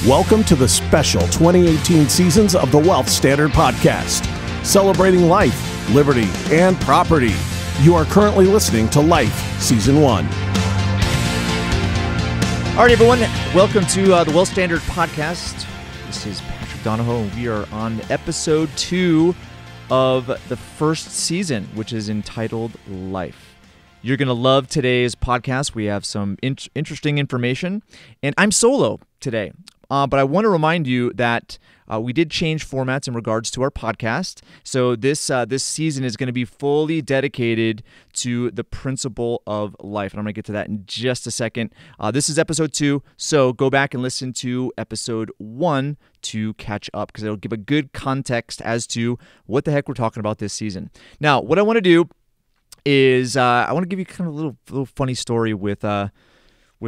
Welcome to the special 2018 seasons of the Wealth Standard Podcast, celebrating life, liberty, and property. You are currently listening to Life Season 1. All right, everyone. Welcome to the Wealth Standard Podcast. This is Patrick Donohoe, and we are on episode 2 of the first season, which is entitled Life. You're going to love today's podcast. We have some interesting information, and I'm solo today. But I want to remind you that we did change formats in regards to our podcast. So this season is going to be fully dedicated to the principle of life. And I'm going to get to that in just a second. This is episode 2, so go back and listen to episode 1 to catch up, because it'll give a good context as to what the heck we're talking about this season. Now, what I want to do is I want to give you kind of a little funny story with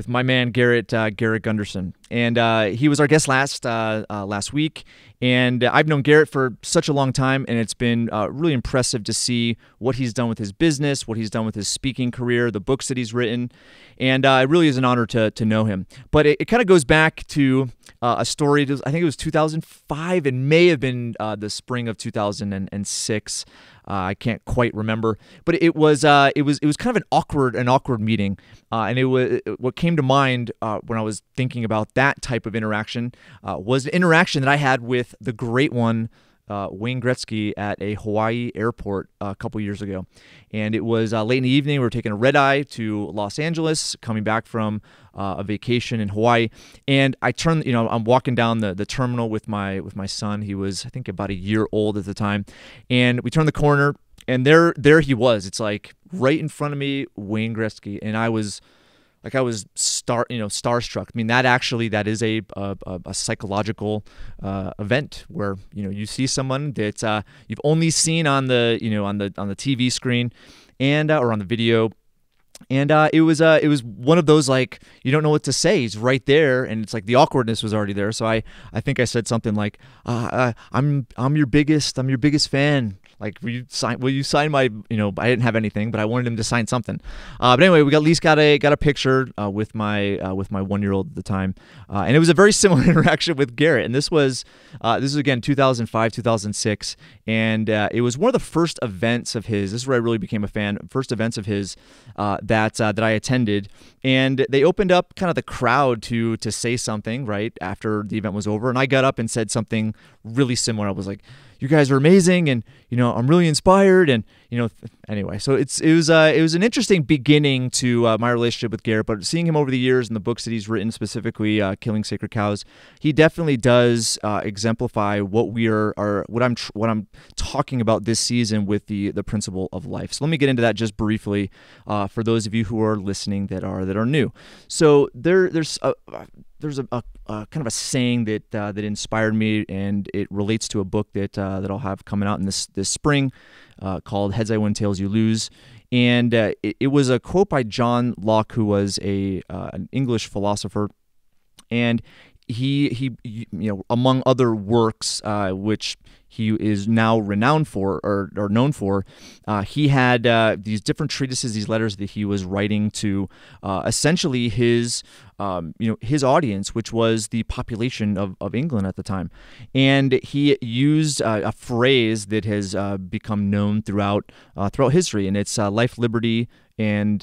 my man Garrett Gunderson, and he was our guest last week. And I've known Garrett for such a long time, and it's been really impressive to see what he's done with his business, what he's done with his speaking career, the books that he's written, and it really is an honor to know him. But it kind of goes back to a story. I think it was 2005, and may have been the spring of 2006. I can't quite remember, but it was kind of an awkward meeting, and it was what came to mind when I was thinking about that type of interaction was an interaction that I had with the great one, Wayne Gretzky, at a Hawaii airport a couple years ago. And it was late in the evening. We were taking a red eye to Los Angeles, coming back from a vacation in Hawaii. And I turned, I'm walking down the terminal with my son. He was, I think, about a year old at the time. And we turned the corner, and there he was. It's like right in front of me, Wayne Gretzky. And I was starstruck. I mean, that is a psychological event where you see someone that you've only seen on the on the TV screen and or on the video. And it was one of those, like, you don't know what to say. He's right there, and it's like the awkwardness was already there. So I think I said something like, I'm your biggest fan. Like, will you sign my, I didn't have anything, but I wanted him to sign something. But anyway, we at least got a picture with my 1-year-old at the time. And it was a very similar interaction with Garrett. And this was again 2005, 2006. And it was one of the first events of his. This is where I really became a fan. First events of his that I attended. And they opened up kind of the crowd to say something right after the event was over. And I got up and said something really similar. I was like, "You guys are amazing, and I'm really inspired." And anyway, so it was an interesting beginning to my relationship with Garrett. But seeing him over the years and the books that he's written, specifically Killing Sacred Cows, he definitely does exemplify what I'm talking about this season with the principle of life. So let me get into that just briefly for those of you who are listening that are new. So there's a kind of a saying that inspired me, and it relates to a book that I'll have coming out in this spring called Heads I Win, Tails You Lose. And it was a quote by John Locke, who was an English philosopher, and he among other works which he is now renowned for or known for, he had these different treatises, these letters that he was writing to essentially his audience, which was the population of England at the time. And he used a phrase that has become known throughout history, and it's life, liberty, and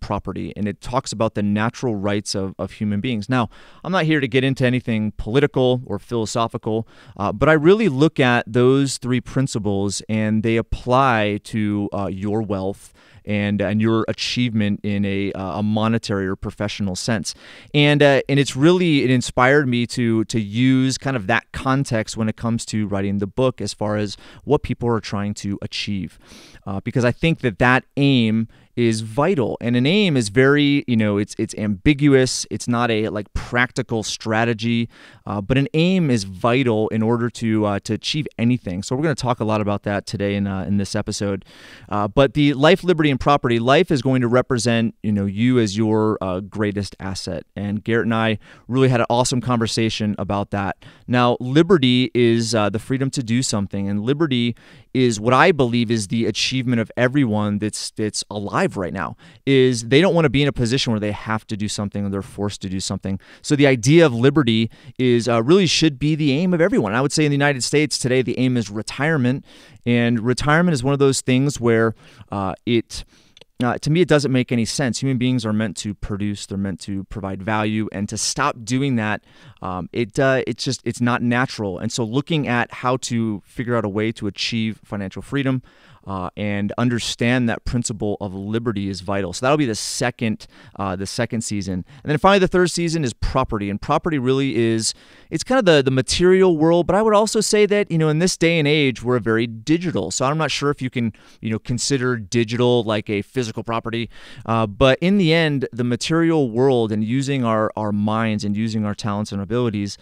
property. And it talks about the natural rights of human beings. Now, I'm not here to get into anything political or philosophical, but I really look at those 3 principles, and they apply to your wealth and your achievement in a monetary or professional sense. And it inspired me to use kind of that context when it comes to writing the book, as far as what people are trying to achieve, because I think that aim is vital. And an aim is very, it's ambiguous. It's not a practical strategy, but an aim is vital in order to achieve anything. So we're going to talk a lot about that today in this episode. But the life, liberty, and property, life is going to represent, you as your greatest asset. And Garrett and I really had an awesome conversation about that. Now, liberty is the freedom to do something, and liberty is what I believe is the achievement of everyone that's alive right now. Is they don't want to be in a position where they have to do something or they're forced to do something. So the idea of liberty is really should be the aim of everyone. I would say in the United States today, the aim is retirement, and retirement is one of those things where to me, it doesn't make any sense. Human beings are meant to produce; they're meant to provide value, and to stop doing that, it's not natural. And so, looking at how to figure out a way to achieve financial freedom and understand that principle of liberty is vital. So that'll be the second season, and then finally the third season is property. And property really it's kind of the material world, but I would also say that in this day and age we're very digital. So I'm not sure if you can consider digital like a physical property, but in the end, the material world and using our minds and using our talents and abilities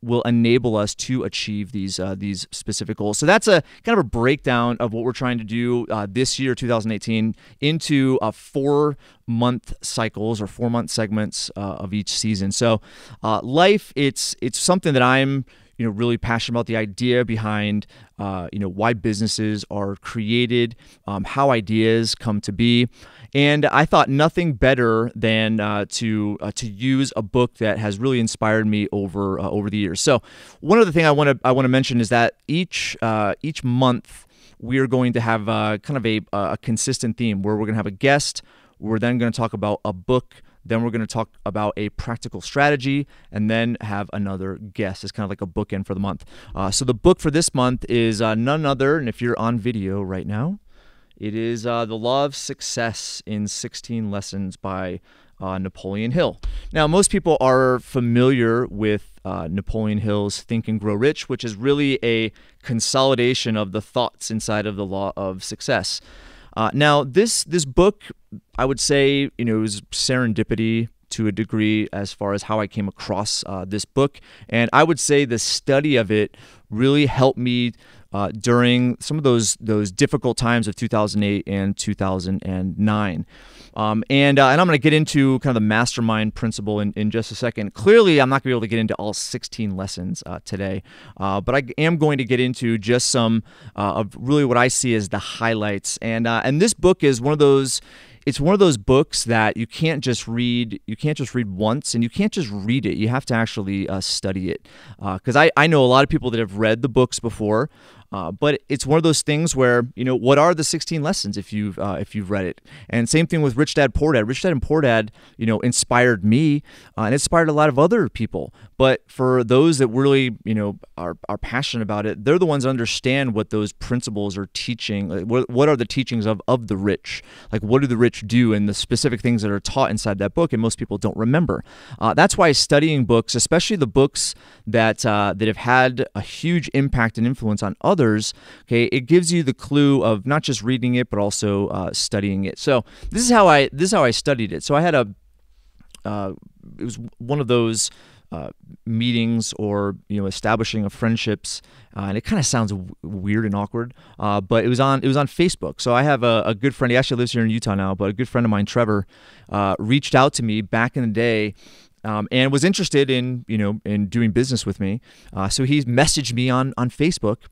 will enable us to achieve these specific goals. So that's a kind of a breakdown of what we're trying to do this year, 2018, into 4-month cycles or 4-month segments of each season. So life, it's something that I'm really passionate about, the idea behind why businesses are created, how ideas come to be. And I thought nothing better than to use a book that has really inspired me over the years. So one other thing I want to mention is that each month we are going to have kind of a consistent theme where we're going to have a guest. We're then going to talk about a book. Then we're going to talk about a practical strategy, and then have another guest. It's kind of like a bookend for the month. So the book for this month is none other, and if you're on video right now, it is The Law of Success in 16 Lessons by Napoleon Hill. Now, most people are familiar with Napoleon Hill's Think and Grow Rich, which is really a consolidation of the thoughts inside of The Law of Success. Now, this book, I would say, it was serendipity to a degree as far as how I came across this book. And I would say the study of it really helped me during some of those difficult times of 2008 and 2009. And I'm going to get into kind of the mastermind principle in just a second. Clearly, I'm not going to be able to get into all 16 lessons today, but I am going to get into just some of really what I see as the highlights. And this book is one of those. It's one of those books that you can't just read. You can't just read once, and you can't just read it. You have to actually study it. Because I know a lot of people that have read the books before. But it's one of those things where, what are the 16 lessons if you've read it? And same thing with Rich Dad Poor Dad. Rich Dad and Poor Dad, inspired me and inspired a lot of other people. But for those that really, are passionate about it, they're the ones that understand what those principles are teaching. Like, what are the teachings of the rich? Like, what do the rich do, and the specific things that are taught inside that book, and most people don't remember. That's why studying books, especially the books that have had a huge impact and influence on others, okay, it gives you the clue of not just reading it but also studying it. So this is how I studied it. So I had it was one of those meetings or establishing of friendships, and it kind of sounds weird and awkward, but it was on Facebook. So I have a good friend. He actually lives here in Utah now, but a good friend of mine, Trevor, reached out to me back in the day. And was interested in doing business with me. So he messaged me on Facebook,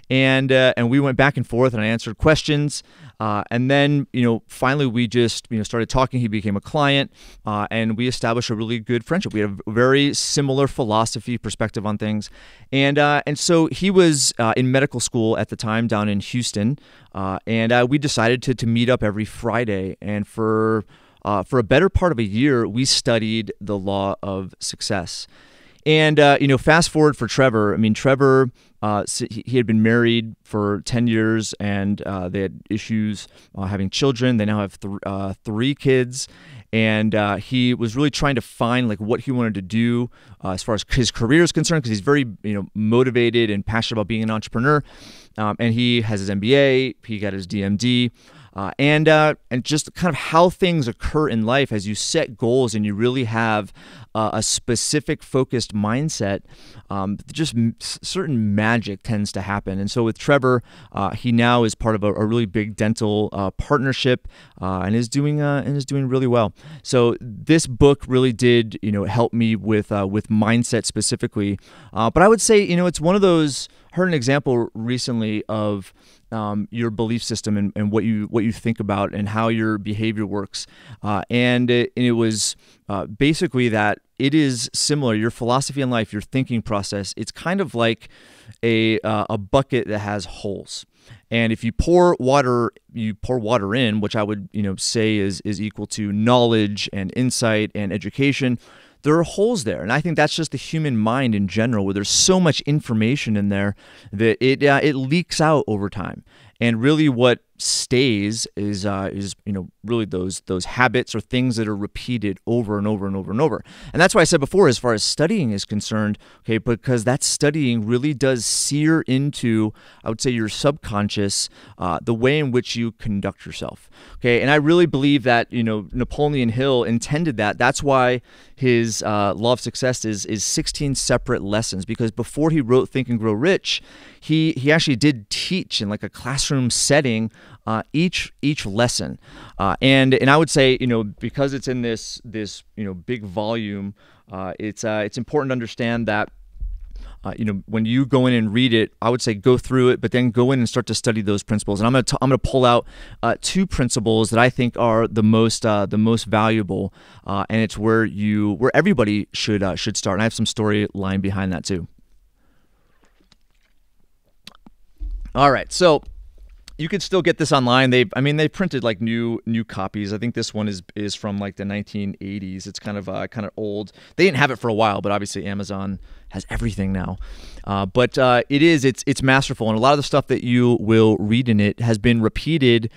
and we went back and forth, and I answered questions. And then finally we just started talking. He became a client, and we established a really good friendship. We had a very similar philosophy, perspective on things, and so he was in medical school at the time down in Houston, and we decided to meet up every Friday, and for a better part of a year, we studied the Law of Success. And, fast forward for Trevor. I mean, Trevor, he had been married for 10 years, and they had issues having children. They now have 3 kids. And he was really trying to find what he wanted to do as far as his career is concerned, because he's very motivated and passionate about being an entrepreneur. And he has his MBA. He got his DMD. And just kind of how things occur in life as you set goals and you really have a specific focused mindset, just certain magic tends to happen. And so with Trevor, he now is part of a really big dental partnership and is doing really well. So this book really did help me with mindset specifically. But I would say it's one of those. Heard an example recently of your belief system and what you think about and how your behavior works, and it was basically that it is similar. Your philosophy in life, your thinking process, it's kind of like a bucket that has holes. And if you pour water in, which I would say is equal to knowledge and insight and education. There are holes there, and I think that's just the human mind in general, where there's so much information in there that it leaks out over time. And really, what stays is really those habits or things that are repeated over and over and over and over. And that's why I said before, as far as studying is concerned, okay, because that studying really does sear into, I would say, your subconscious, the way in which you conduct yourself. Okay, and I really believe that Napoleon Hill intended that. That's why his Law of Success is 16 separate lessons, because before he wrote Think and Grow Rich, he actually did teach in like a classroom setting each lesson, and I would say because it's in this big volume, it's important to understand that when you go in and read it, I would say go through it, but then go in and start to study those principles. And I'm gonna pull out two principles that I think are the most valuable, and it's where everybody should start. And I have some storyline behind that too. All right, so you could still get this online. They printed like new copies. I think this one is from like the 1980s. It's kind of old. They didn't have it for a while, but obviously Amazon has everything now. But it's masterful, and a lot of the stuff that you will read in it has been repeated,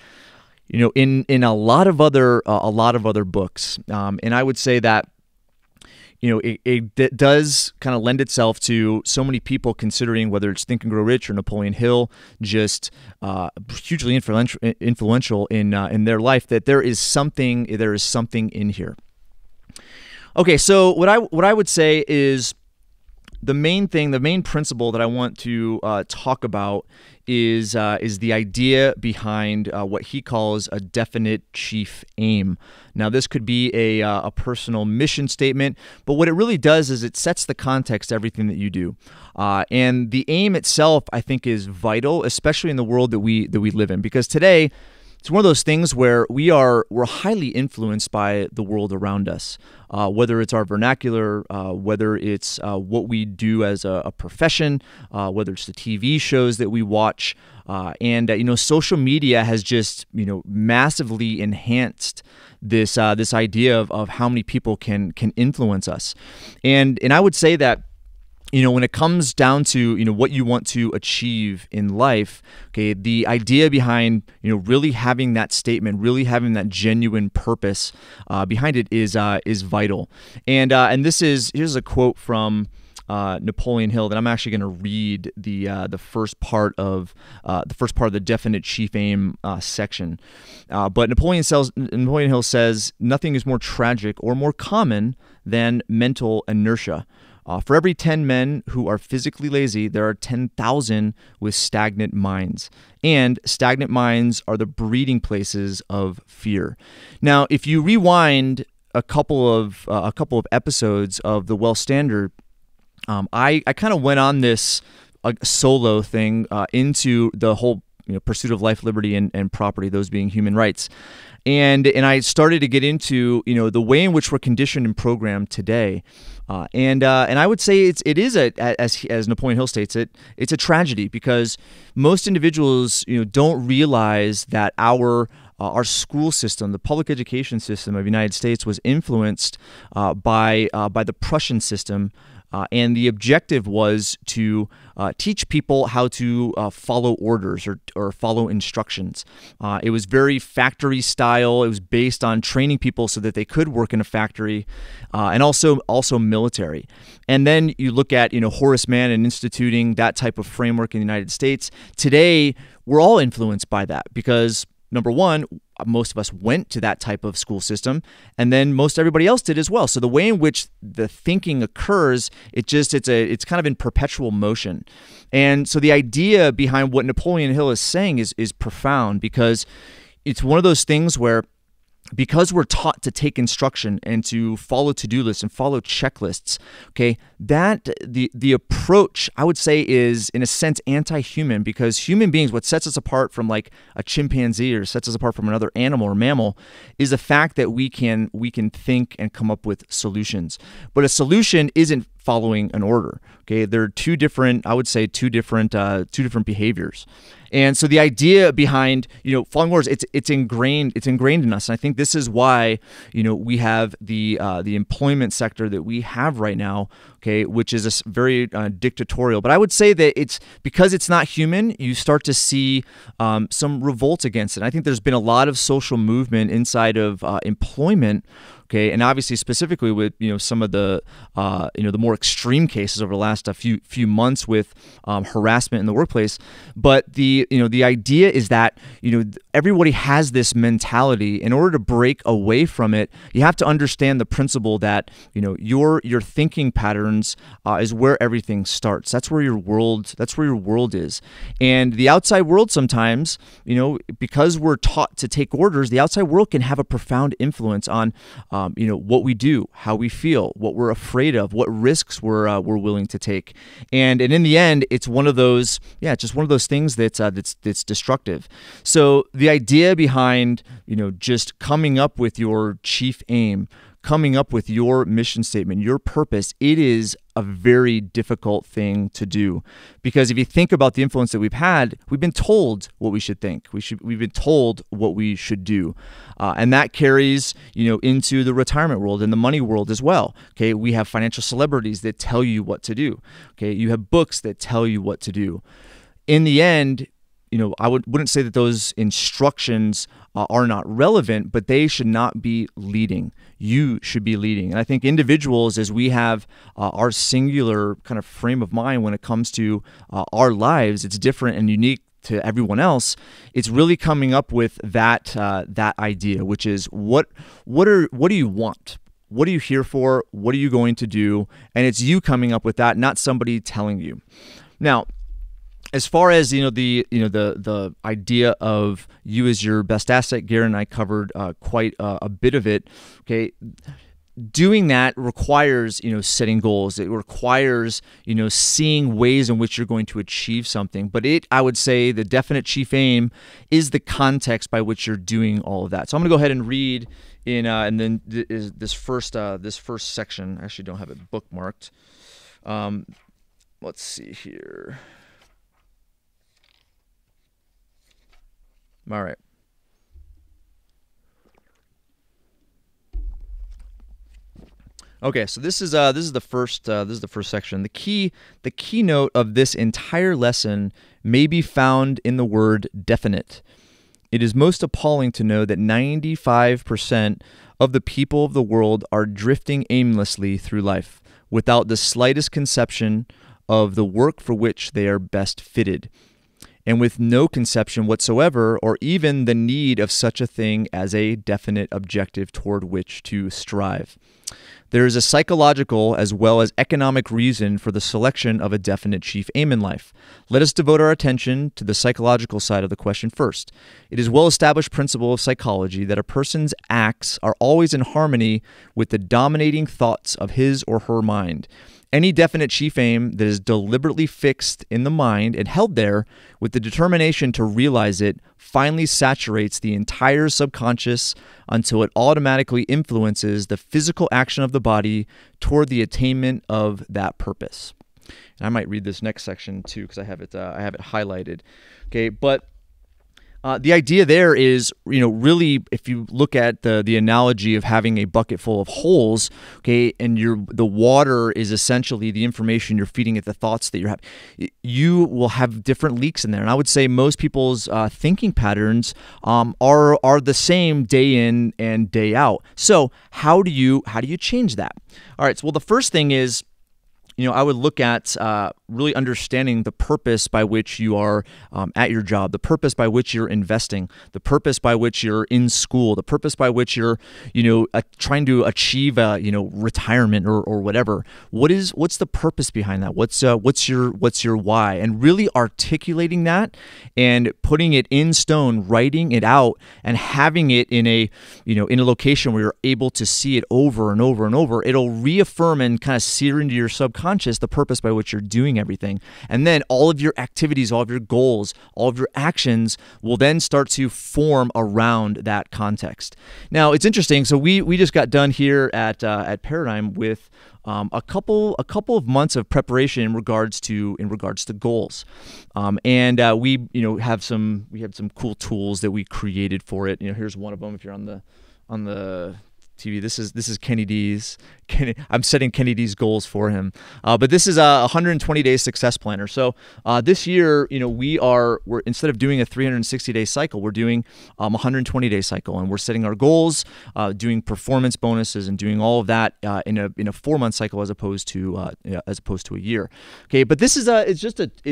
in a lot of other books. And I would say that it does kind of lend itself to so many people considering whether it's Think and Grow Rich or Napoleon Hill, just hugely influential in their life, that there is something in here. Okay, so what I would say is the main principle that I want to talk about is the idea behind what he calls a definite chief aim. Now, this could be a personal mission statement, but what it really does is it sets the context to everything that you do. And the aim itself, I think, is vital, especially in the world that we live in, because today it's one of those things where we're highly influenced by the world around us, whether it's our vernacular, whether it's what we do as a profession, whether it's the TV shows that we watch, and social media has just massively enhanced this idea of how many people can influence us, and I would say that when it comes down to what you want to achieve in life, okay, the idea behind really having that statement, really having that genuine purpose behind it is vital. And here's a quote from Napoleon Hill that I'm actually going to read the first part of the definite chief aim section. But Napoleon Hill says, "Nothing is more tragic or more common than mental inertia. For every 10 men who are physically lazy, there are 10,000 with stagnant minds. And stagnant minds are the breeding places of fear." Now, if you rewind a couple of episodes of the Wealth Standard, I kind of went on this solo thing into the whole pursuit of life, liberty, and property, those being human rights. And I started to get into the way in which we're conditioned and programmed today, and I would say it is as Napoleon Hill states it's a tragedy, because most individuals don't realize that our school system, the public education system of the United States, was influenced by the Prussian system. And the objective was to teach people how to follow orders or follow instructions. It was very factory style. It was based on training people so that they could work in a factory, and also military. And then you look at Horace Mann and instituting that type of framework in the United States. Today, we're all influenced by that, because number one, most of us went to that type of school system, and then most everybody else did as well. So the way in which the thinking occurs, it's kind of in perpetual motion. And so the idea behind what Napoleon Hill is saying is profound, because it's one of those things where, because we're taught to take instruction and to follow to-do lists and follow checklists, okay, that the approach, I would say, is in a sense anti-human, because human beings, what sets us apart from like a chimpanzee or sets us apart from another animal or mammal, is the fact that we can think and come up with solutions. But a solution isn't following an order. Okay, there are two different behaviors. And so the idea behind, following orders, it's ingrained in us. And I think this is why, we have the employment sector that we have right now, okay, which is very dictatorial. But I would say that it's because it's not human, you start to see some revolt against it. I think there's been a lot of social movement inside of employment. Okay, and obviously specifically with some of the the more extreme cases over the last few months with harassment in the workplace. But the idea is that everybody has this mentality. In order to break away from it, you have to understand the principle that your thinking patterns is where everything starts. That's where your world is. And the outside world sometimes, because we're taught to take orders, the outside world can have a profound influence on what we do, how we feel, what we're afraid of, what risks we're willing to take, and in the end, it's one of those, just one of those things that's destructive. So the idea behind just coming up with your chief aim, coming up with your mission statement, your purpose, it is a very difficult thing to do, because if you think about the influence that we've been told what we should think. We've been told what we should do, and that carries into the retirement world and the money world as well. Okay, we have financial celebrities that tell you what to do. Okay, you have books that tell you what to do. In the end, I wouldn't say that those instructions are not relevant, but they should not be leading. You should be leading. And I think individuals, as we have our singular kind of frame of mind when it comes to our lives, it's different and unique to everyone else. It's really coming up with that idea, which is what do you want? What are you here for? What are you going to do? And it's you coming up with that, not somebody telling you. Now, as far as the idea of you as your best asset, Garrett and I covered quite a bit of it. Okay, doing that requires setting goals. It requires seeing ways in which you're going to achieve something. But I would say the definite chief aim is the context by which you're doing all of that. So I'm going to go ahead and read and then this first section. I actually don't have it bookmarked. Let's see here. All right. Okay, so this is the first section. The keynote of this entire lesson may be found in the word definite. It is most appalling to know that 95% of the people of the world are drifting aimlessly through life without the slightest conception of the work for which they are best fitted, and with no conception whatsoever, or even the need of such a thing as a definite objective toward which to strive. There is a psychological as well as economic reason for the selection of a definite chief aim in life. Let us devote our attention to the psychological side of the question first. It is a well-established principle of psychology that a person's acts are always in harmony with the dominating thoughts of his or her mind. Any definite chief aim that is deliberately fixed in the mind and held there with the determination to realize it finally saturates the entire subconscious until it automatically influences the physical action of the body toward the attainment of that purpose. And I might read this next section too because I have it highlighted. Okay, but the idea there is, really, if you look at the analogy of having a bucket full of holes, okay, and the water is essentially the information you're feeding it, the thoughts that you're having, you will have different leaks in there. And I would say most people's thinking patterns are the same day in and day out. So how do you change that? All right. So, well, the first thing is, I would look at really understanding the purpose by which you are at your job, the purpose by which you're investing, the purpose by which you're in school, the purpose by which you're, trying to achieve, retirement or whatever. What's the purpose behind that? What's your why? And really articulating that and putting it in stone, writing it out, and having it in a location where you're able to see it over and over and over. It'll reaffirm and kind of sear into your subconscious the purpose by which you're doing everything. And then all of your activities, all of your goals, all of your actions will then start to form around that context. Now, it's interesting. So we just got done here at Paradigm with a couple of months of preparation in regards to goals, and we had some cool tools that we created for it. Here's one of them. If you're on the TV, this is Kenny D's. I'm setting Kenny D's goals for him, but this is a 120-day success planner. So this year, we're instead of doing a 360-day cycle, we're doing a 120-day cycle, and we're setting our goals, doing performance bonuses, and doing all of that in a 4-month cycle as opposed to a year. Okay, but this is it's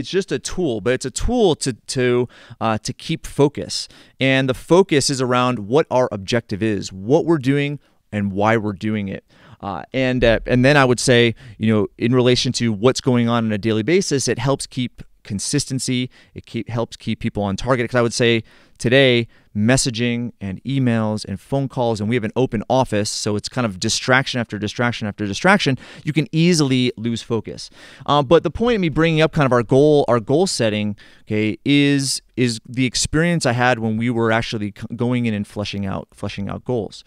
just a tool, but it's a tool to keep focus, and the focus is around what our objective is, what we're doing, and why we're doing it. And then I would say, in relation to what's going on a daily basis, it helps keep consistency. It helps keep people on target. Because I would say today, messaging and emails and phone calls, and we have an open office, so it's kind of distraction after distraction after distraction. You can easily lose focus. But the point of me bringing up kind of our goal setting, okay, is the experience I had when we were actually going in and fleshing out goals.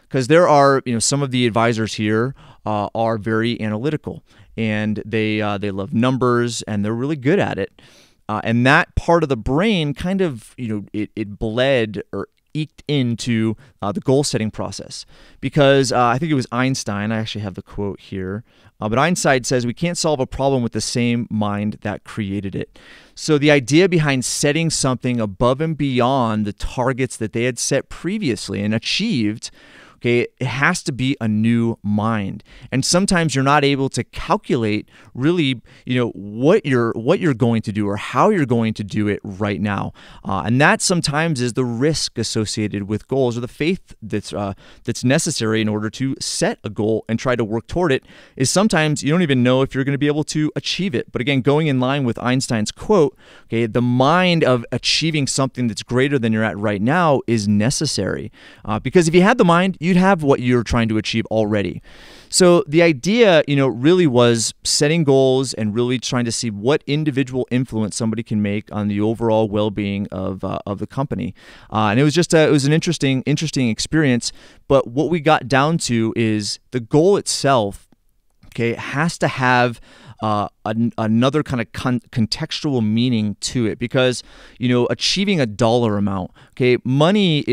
Because there are, some of the advisors here are very analytical, and they love numbers, and they're really good at it. And that part of the brain kind of, it bled or eked into the goal setting process. Because I think it was Einstein. I actually have the quote here. But Einstein says, we can't solve a problem with the same mind that created it. So the idea behind setting something above and beyond the targets that they had set previously and achieved, okay, it has to be a new mind. And sometimes you're not able to calculate really, what you're going to do or how you're going to do it right now. And that sometimes is the risk associated with goals, or the faith that's necessary in order to set a goal and try to work toward it, is sometimes you don't even know if you're going to be able to achieve it. But again, going in line with Einstein's quote, okay, the mind of achieving something that's greater than you're at right now is necessary. Because if you had the mind, you'd have what you're trying to achieve already. So the idea, really was setting goals and really trying to see what individual influence somebody can make on the overall well-being of the company. And it was an interesting experience. But what we got down to is the goal itself, okay, has to have another kind of contextual meaning to it, because achieving a dollar amount, okay, money,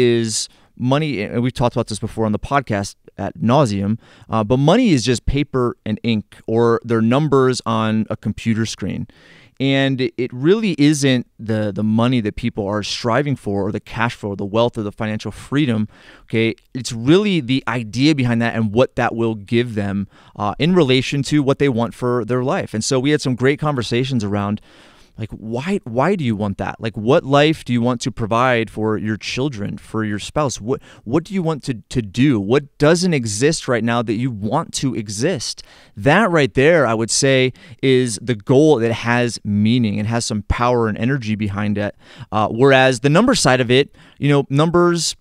and we've talked about this before on the podcast ad nauseum, but money is just paper and ink, or they're numbers on a computer screen. And it really isn't the money that people are striving for, or the cash flow, or the wealth, or the financial freedom. Okay, it's really the idea behind that and what that will give them in relation to what they want for their life. And so we had some great conversations around, like, why do you want that? Like, what life do you want to provide for your children, for your spouse? What do you want to do? What doesn't exist right now that you want to exist? That right there, I would say, is the goal that has meaning and has some power and energy behind it. Whereas the number side of it, numbers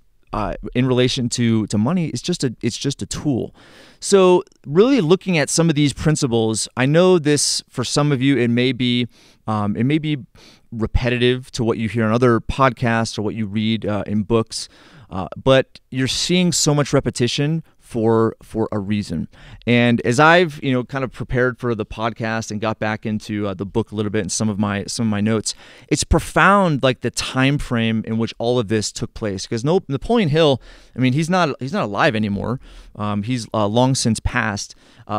in relation to money, it's just a tool. So really looking at some of these principles, I know this, for some of you, it may be repetitive to what you hear on other podcasts or what you read in books, but you're seeing so much repetition for a reason. And as I've kind of prepared for the podcast and got back into the book a little bit and some of my notes, it's profound, like the time frame in which all of this took place. Because Napoleon Hill, I mean, he's not alive anymore. He's long since passed.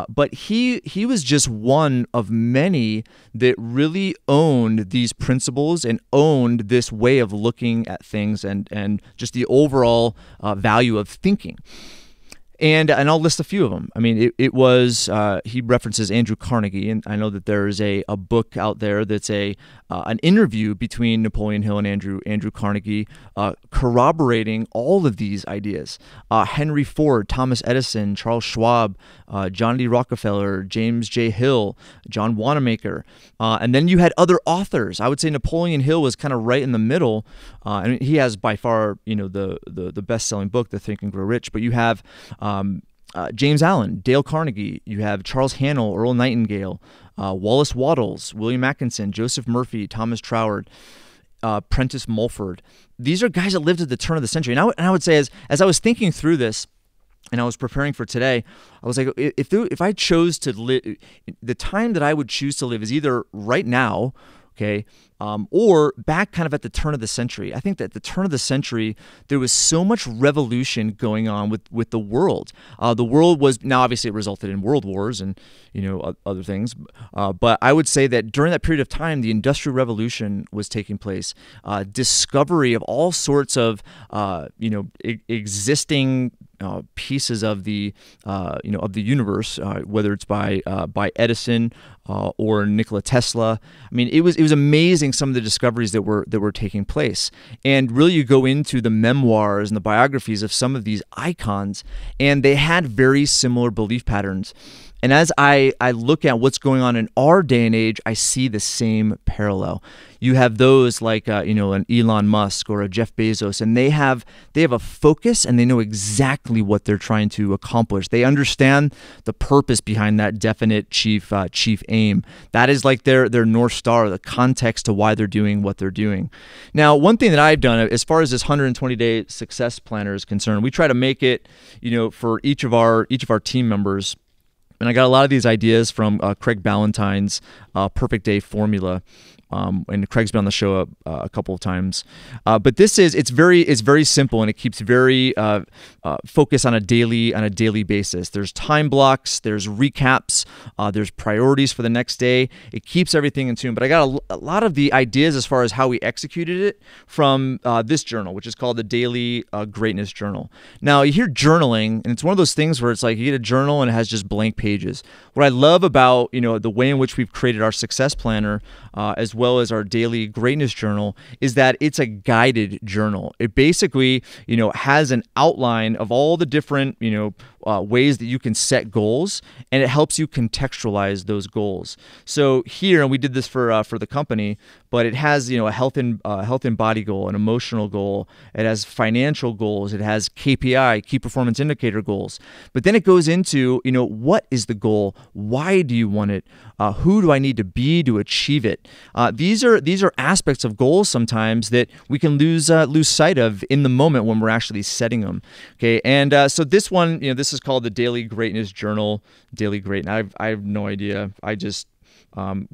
But he was just one of many that really owned these principles and owned this way of looking at things and just the overall value of thinking. And I'll list a few of them. I mean, it was he references Andrew Carnegie, and I know that there's a book out there that's an interview between Napoleon Hill and Andrew Carnegie, corroborating all of these ideas. Henry Ford, Thomas Edison, Charles Schwab, John D. Rockefeller, James J. Hill, John Wanamaker, and then you had other authors. I would say Napoleon Hill was kind of right in the middle, and he has by far the best-selling book, The Think and Grow Rich. But you have James Allen, Dale Carnegie, you have Charles Hannell, Earl Nightingale, Wallace Wattles, William Atkinson, Joseph Murphy, Thomas Troward, Prentice Mulford. These are guys that lived at the turn of the century. And I would say as I was thinking through this and I was preparing for today, I was like, if I chose to live, the time that I would choose to live is either right now, okay, or back kind of at the turn of the century. I think that at the turn of the century, there was so much revolution going on with the world. The world was, now obviously it resulted in world wars and other things, but I would say that during that period of time, the Industrial Revolution was taking place. Discovery of all sorts of existing pieces of the universe, whether it's by Edison or Nikola Tesla. I mean, it was amazing some of the discoveries that were taking place. And really, you go into the memoirs and the biographies of some of these icons, and they had very similar belief patterns. And as I look at what's going on in our day and age, I see the same parallel. You have those like an Elon Musk or a Jeff Bezos, and they have a focus and they know exactly what they're trying to accomplish. They understand the purpose behind that definite chief aim. That is like their North Star, the context to why they're doing what they're doing. Now, one thing that I've done as far as this 120-day success planner is concerned, we try to make it, for each of our team members. And I got a lot of these ideas from Craig Ballantyne's Perfect Day Formula. And Craig's been on the show a couple of times, but it's very simple, and it keeps very focused on a daily basis. There's time blocks, there's recaps, there's priorities for the next day. It keeps everything in tune. But I got a lot of the ideas as far as how we executed it from this journal, which is called the Daily Greatness Journal. Now you hear journaling, and it's one of those things where it's like you get a journal and it has just blank pages. What I love about the way in which we've created our success planner, as well as our Daily Greatness Journal, is that it's a guided journal. It basically, has an outline of all the different, ways that you can set goals, and it helps you contextualize those goals. So here, and we did this for the company, but it has a health and body goal, an emotional goal. It has financial goals. It has KPI, key performance indicator goals. But then it goes into what is the goal? Why do you want it? Who do I need to be to achieve it? These are aspects of goals sometimes that we can lose sight of in the moment when we're actually setting them. Okay, and so this one, this is called the Daily Greatness Journal. Daily Great. And I have no idea. I just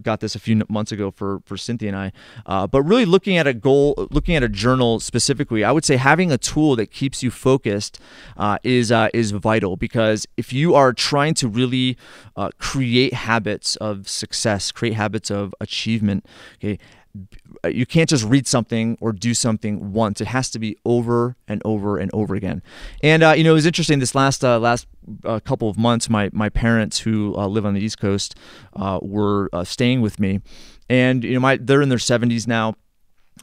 got this a few months ago for Cynthia and I. But really looking at a goal, looking at a journal specifically, I would say having a tool that keeps you focused is vital, because if you are trying to really create habits of success, create habits of achievement, okay, you can't just read something or do something once. It has to be over and over and over again. And it was interesting this last couple of months. My parents, who live on the East Coast, were staying with me, and they're in their 70s now,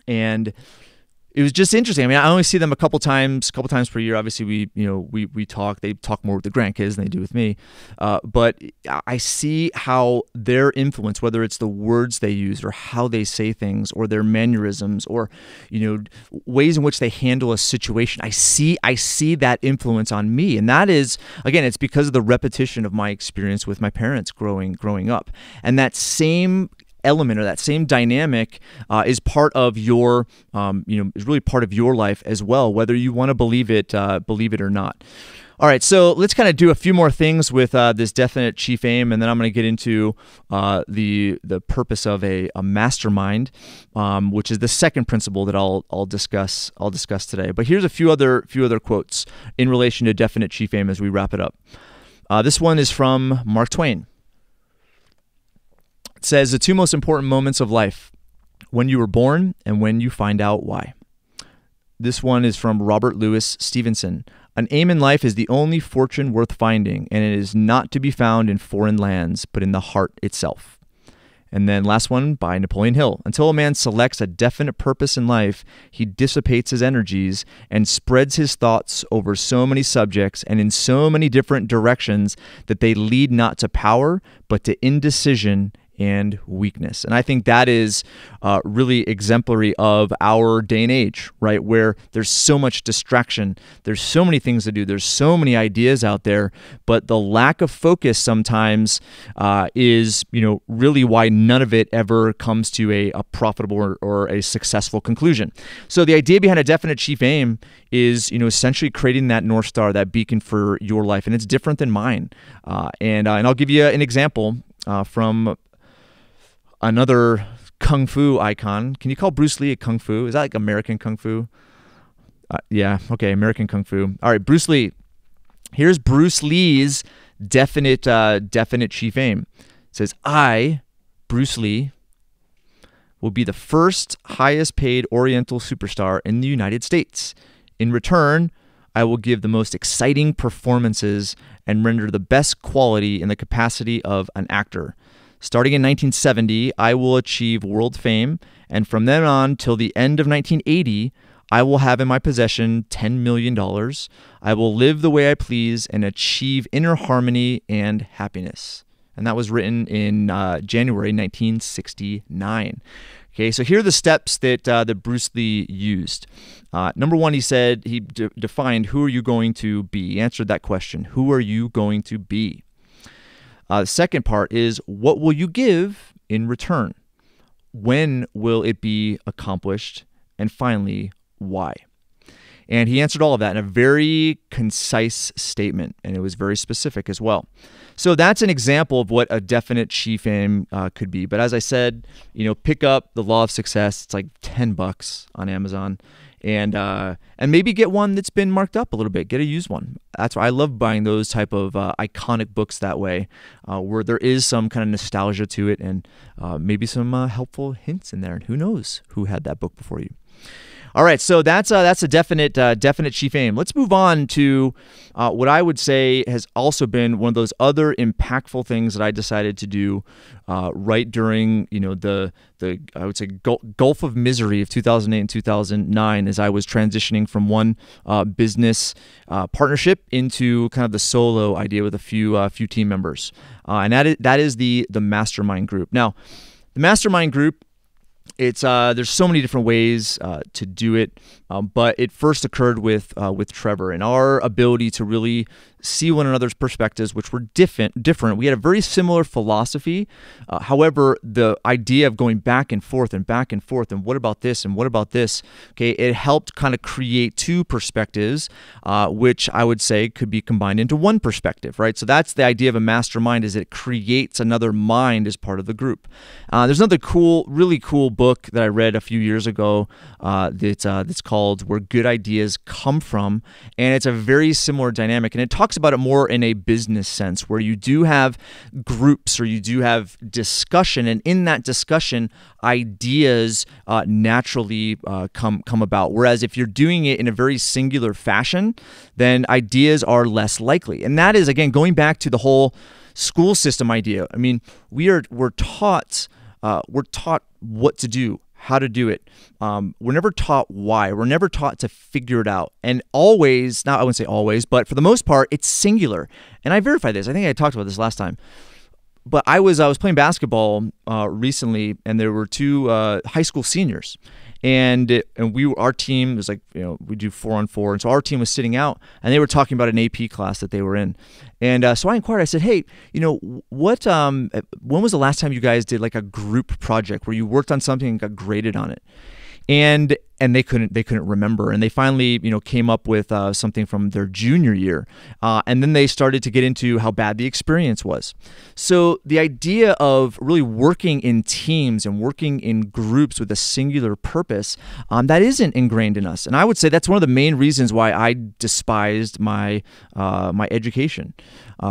and it was just interesting. I mean, I only see them a couple times per year. Obviously, we talk. They talk more with the grandkids than they do with me. But I see how their influence, whether it's the words they use or how they say things or their mannerisms or ways in which they handle a situation, I see that influence on me. And that is, again, it's because of the repetition of my experience with my parents growing up. And that same element or that same dynamic is part of your, is really part of your life as well, whether you want to believe it or not. All right, so let's kind of do a few more things with this definite chief aim, and then I'm going to get into the purpose of a mastermind, which is the second principle that I'll discuss today. But here's a few other quotes in relation to definite chief aim as we wrap it up. This one is from Mark Twain. It says, the two most important moments of life, when you were born and when you find out why. This one is from Robert Louis Stevenson. An aim in life is the only fortune worth finding, and it is not to be found in foreign lands, but in the heart itself. And then last one by Napoleon Hill. Until a man selects a definite purpose in life, he dissipates his energies and spreads his thoughts over so many subjects and in so many different directions that they lead not to power, but to indecision and weakness. And I think that is really exemplary of our day and age, right? Where there's so much distraction, there's so many things to do, there's so many ideas out there, but the lack of focus sometimes is, really why none of it ever comes to a profitable or a successful conclusion. So the idea behind a definite chief aim is, essentially creating that North Star, that beacon for your life, and it's different than mine. And I'll give you an example from another Kung Fu icon. Can you call Bruce Lee a Kung Fu? Is that like American Kung Fu? Yeah, okay, American Kung Fu. All right, Bruce Lee. Here's Bruce Lee's definite chief aim. It says, I, Bruce Lee, will be the first highest paid Oriental superstar in the United States. In return, I will give the most exciting performances and render the best quality in the capacity of an actor. Starting in 1970, I will achieve world fame, and from then on till the end of 1980, I will have in my possession $10 million. I will live the way I please and achieve inner harmony and happiness. And that was written in January 1969. Okay, so here are the steps that Bruce Lee used. Number one, he said, he defined, who are you going to be? He answered that question. Who are you going to be? The second part is, what will you give in return? When will it be accomplished? And finally, why? And he answered all of that in a very concise statement, and it was very specific as well. So that's an example of what a definite chief aim could be. But as I said, pick up The Law of Success. It's like $10 on Amazon. And maybe get one that's been marked up a little bit. Get a used one. That's why I love buying those type of iconic books that way, where there is some kind of nostalgia to it, and maybe some helpful hints in there. And who knows who had that book before you? All right, so that's a definite chief aim. Let's move on to what I would say has also been one of those other impactful things that I decided to do right during the I would say gulf of misery of 2008 and 2009, as I was transitioning from one business partnership into kind of the solo idea with a few team members, and that is the mastermind group. Now, the mastermind group, it's there's so many different ways to do it, but it first occurred with Trevor, and our ability to really see one another's perspectives, which were different. We had a very similar philosophy. However, the idea of going back and forth and what about this and what about this, okay, it helped kind of create two perspectives, which I would say could be combined into one perspective, right? So that's the idea of a mastermind, is it creates another mind as part of the group. There's another really cool book that I read a few years ago that's called Where Good Ideas Come From, and it's a very similar dynamic, and it talks about it more in a business sense, where you do have groups or you do have discussion, and in that discussion, ideas naturally come about. Whereas if you're doing it in a very singular fashion, then ideas are less likely. And that is, again, going back to the whole school system idea. I mean, we're taught what to do, how to do it. We're never taught why. We're never taught to figure it out. And always, I wouldn't say always, but for the most part, it's singular. And I verified this. I think I talked about this last time. But I was playing basketball recently, and there were two high school seniors. And our team was like, we do 4-on-4. And so our team was sitting out, and they were talking about an AP class that they were in. And so I inquired, I said, hey, when was the last time you guys did like a group project where you worked on something and got graded on it? And they couldn't remember, and they finally came up with something from their junior year, and then they started to get into how bad the experience was. So the idea of really working in teams and working in groups with a singular purpose, that isn't ingrained in us, and I would say that's one of the main reasons why I despised my education.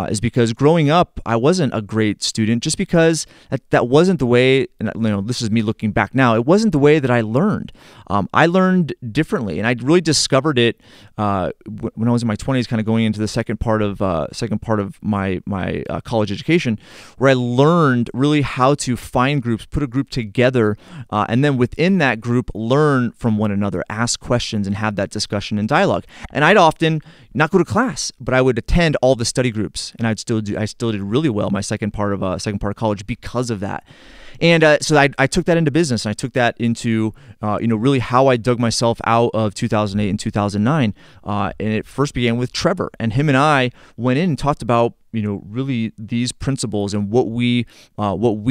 Is because growing up, I wasn't a great student, just because that wasn't the way, and this is me looking back now, it wasn't the way that I learned. I learned differently, and I really discovered it when I was in my 20s, kind of going into the second part of my college education, where I learned really how to find groups, put a group together, and then within that group, learn from one another, ask questions, and have that discussion and dialogue. And I'd often not go to class, but I would attend all the study groups, and I still did really well my second part of college because of that. And so I took that into business, and I took that into really how I dug myself out of 2008 and 2009. And it first began with Trevor, and him and I went in and talked about really these principles and what we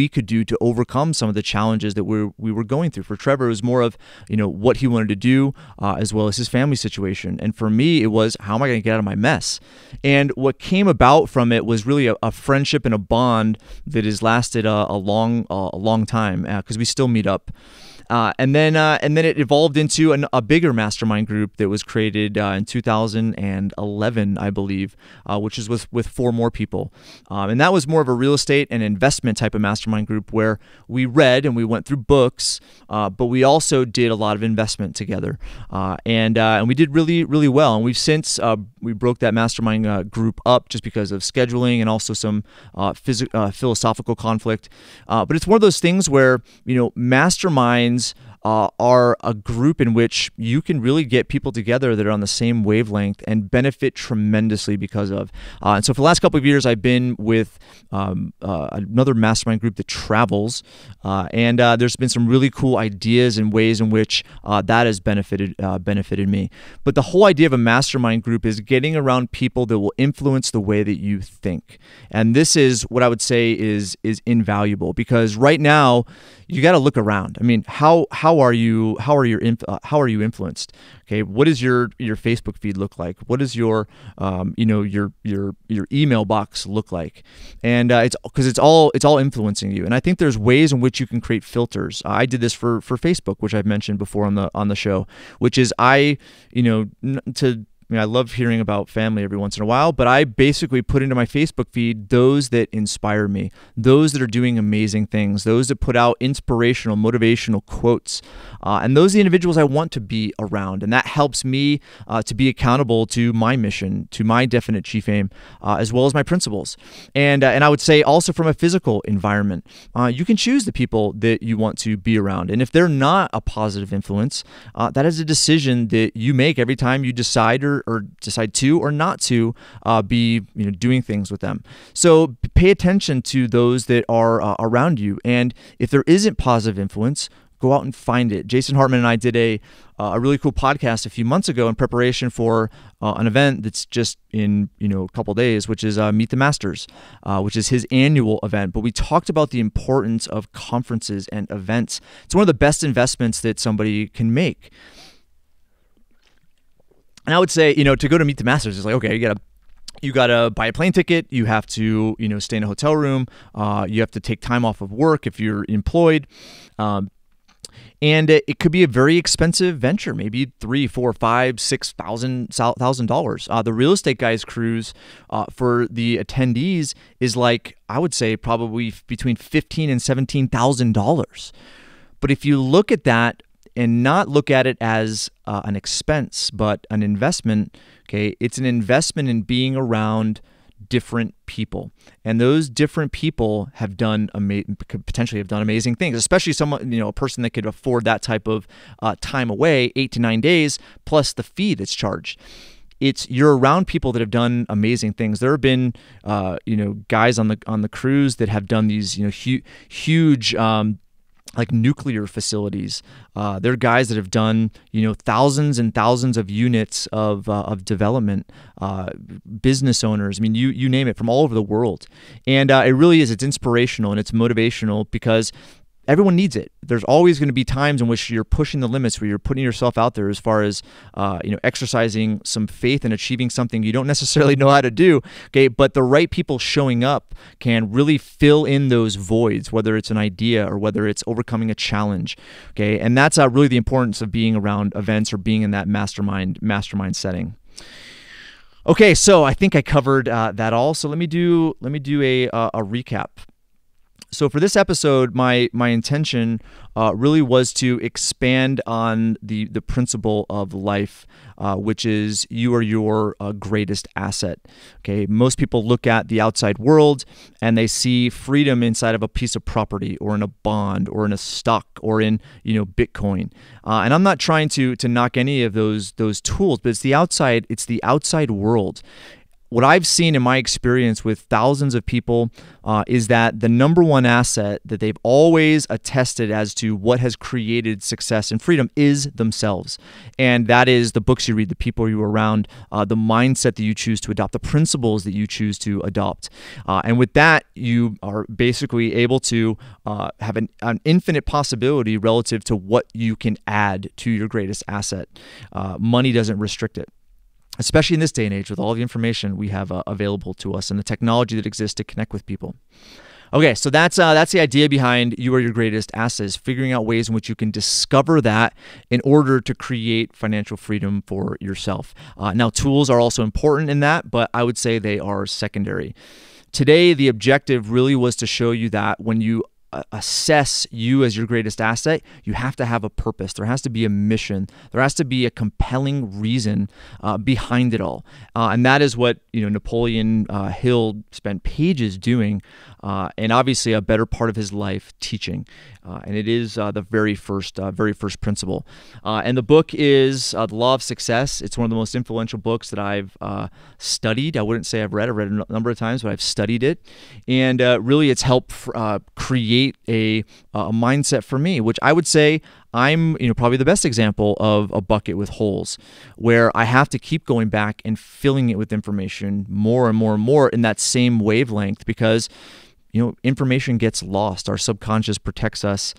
could do to overcome some of the challenges that we were going through. For Trevor, it was more of what he wanted to do, as well as his family situation, and for me, it was how am I going to get out of my mess. And what came about from it was really a friendship and a bond that has lasted a long time, because we still meet up. And then it evolved into a bigger mastermind group that was created in 2011, I believe, which is with 4 more people. And that was more of a real estate and investment type of mastermind group where we read and we went through books, but we also did a lot of investment together. And we did really, really well. And we've since we broke that mastermind group up just because of scheduling and also some philosophical conflict. But it's one of those things where masterminds are a group in which you can really get people together that are on the same wavelength and benefit tremendously because of. And so for the last couple of years, I've been with another mastermind group that travels, and there's been some really cool ideas and ways in which that has benefited me. But the whole idea of a mastermind group is getting around people that will influence the way that you think. And this is what I would say is invaluable, because right now you got to look around. I mean, how are you influenced? Okay, what does your Facebook feed look like? What does your email box look like? And it's because it's all influencing you. And I think there's ways in which you can create filters. I did this for Facebook, which I've mentioned before on the show, which is I love hearing about family every once in a while, but I basically put into my Facebook feed those that inspire me, those that are doing amazing things, those that put out inspirational, motivational quotes, and those are the individuals I want to be around. And that helps me to be accountable to my mission, to my definite chief aim, as well as my principles. And I would say also from a physical environment, you can choose the people that you want to be around. And if they're not a positive influence, that is a decision that you make every time you decide or decide to or not to be doing things with them. So pay attention to those that are around you, and if there isn't positive influence, go out and find it. Jason Hartman and I did a really cool podcast a few months ago in preparation for an event that's just in a couple days, which is Meet the Masters, which is his annual event. But we talked about the importance of conferences and events. It's one of the best investments that somebody can make. And I would say, to go to Meet the Masters is like, okay, you gotta buy a plane ticket. You have to, stay in a hotel room. You have to take time off of work if you're employed. And it could be a very expensive venture, maybe $3,000, $4,000, $5,000, $6,000. The real estate guys cruise for the attendees is like, I would say probably between $15,000 and $17,000. But if you look at that and not look at it as an expense, but an investment, okay, it's an investment in being around different people, and those different people have could potentially have done amazing things, especially someone, a person that could afford that type of time away, 8 to 9 days, plus the fee that's charged. You're around people that have done amazing things. There have been, guys on the cruise that have done these, huge, like nuclear facilities. There are guys that have done, thousands and thousands of units of development, business owners. I mean, you name it, from all over the world. And it really is, it's inspirational and it's motivational because everyone needs it. There's always going to be times in which you're pushing the limits, where you're putting yourself out there as far as, exercising some faith and achieving something you don't necessarily know how to do. Okay. But the right people showing up can really fill in those voids, whether it's an idea or whether it's overcoming a challenge. Okay. And that's really the importance of being around events or being in that mastermind setting. Okay. So I think I covered that all. So let me do a recap. So for this episode, my intention really was to expand on the principle of life, which is you are your greatest asset. Okay, most people look at the outside world and they see freedom inside of a piece of property, or in a bond, or in a stock, or in Bitcoin. And I'm not trying to knock any of those tools, but it's the outside world. What I've seen in my experience with thousands of people is that the number one asset that they've always attested as to what has created success and freedom is themselves. And that is the books you read, the people you're around, the mindset that you choose to adopt, the principles that you choose to adopt. And with that, you are basically able to have an infinite possibility relative to what you can add to your greatest asset. Money doesn't restrict it, especially in this day and age with all the information we have available to us and the technology that exists to connect with people. Okay, so that's the idea behind you are your greatest assets, figuring out ways in which you can discover that in order to create financial freedom for yourself. Now, tools are also important in that, but I would say they are secondary. Today, the objective really was to show you that when you assess you as your greatest asset, you have to have a purpose. There has to be a mission. There has to be a compelling reason behind it all. And that is what Napoleon Hill spent pages doing, and obviously a better part of his life teaching. And it is the very first principle. And the book is The Law of Success. It's one of the most influential books that I've studied. I wouldn't say I've read it a number of times, but I've studied it. And really it's helped create a mindset for me, which I would say I'm probably the best example of a bucket with holes, where I have to keep going back and filling it with information more and more and more in that same wavelength, because information gets lost. Our subconscious protects us,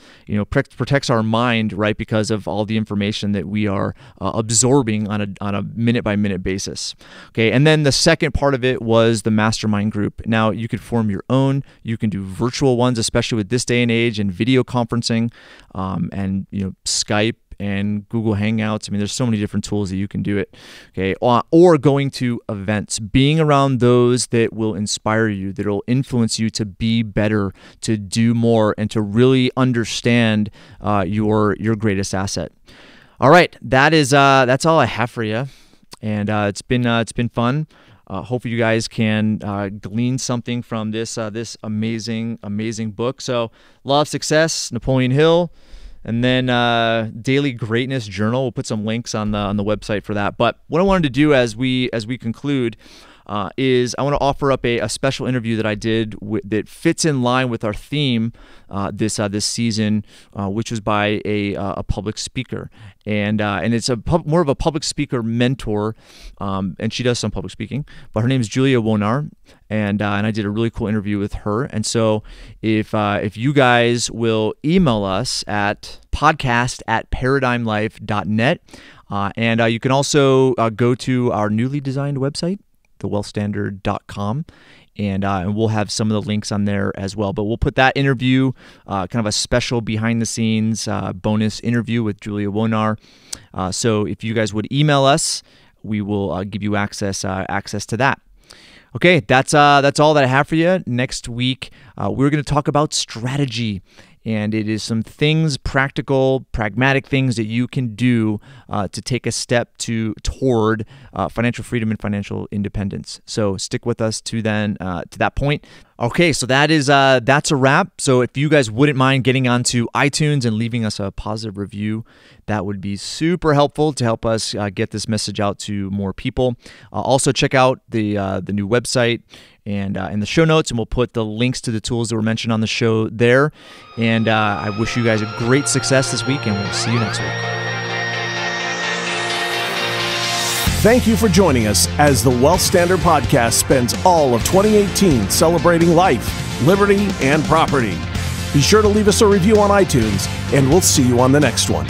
protects our mind, right? Because of all the information that we are absorbing on a minute by minute basis. Okay. And then the second part of it was the mastermind group. Now you could form your own, you can do virtual ones, especially with this day and age and video conferencing, and Skype and Google Hangouts. I mean, there's so many different tools that you can do it. Okay, or going to events, being around those that will inspire you, that will influence you to be better, to do more, and to really understand your greatest asset. All right, that's all I have for you, and it's been fun. Hopefully you guys can glean something from this amazing book. So, Law of Success, Napoleon Hill. And then Daily Greatness Journal. We'll put some links on the website for that. But what I wanted to do as we conclude is I want to offer up a special interview that I did that fits in line with our theme this season, which was by a public speaker, and it's more of a public speaker mentor, and she does some public speaking, but her name is Julia Wonar, and I did a really cool interview with her. And so if you guys will email us at podcast@paradigmlife.net, and you can also go to our newly designed website, thewealthstandard.com, and we'll have some of the links on there as well. But we'll put that interview, kind of a special behind-the-scenes bonus interview with Julia Wonar. So if you guys would email us, we will give you access to that. Okay, that's all that I have for you. Next week, we're going to talk about strategy. And it is some things, practical, pragmatic things that you can do to take a step toward financial freedom and financial independence. So stick with us to that point. Okay, so that's a wrap. So if you guys wouldn't mind getting onto iTunes and leaving us a positive review, that would be super helpful to help us get this message out to more people. Also check out the new website and in the show notes, and we'll put the links to the tools that were mentioned on the show there. And I wish you guys a great success this week, and we'll see you next week. Thank you for joining us as the Wealth Standard Podcast spends all of 2018 celebrating life, liberty, and property. Be sure to leave us a review on iTunes, and we'll see you on the next one.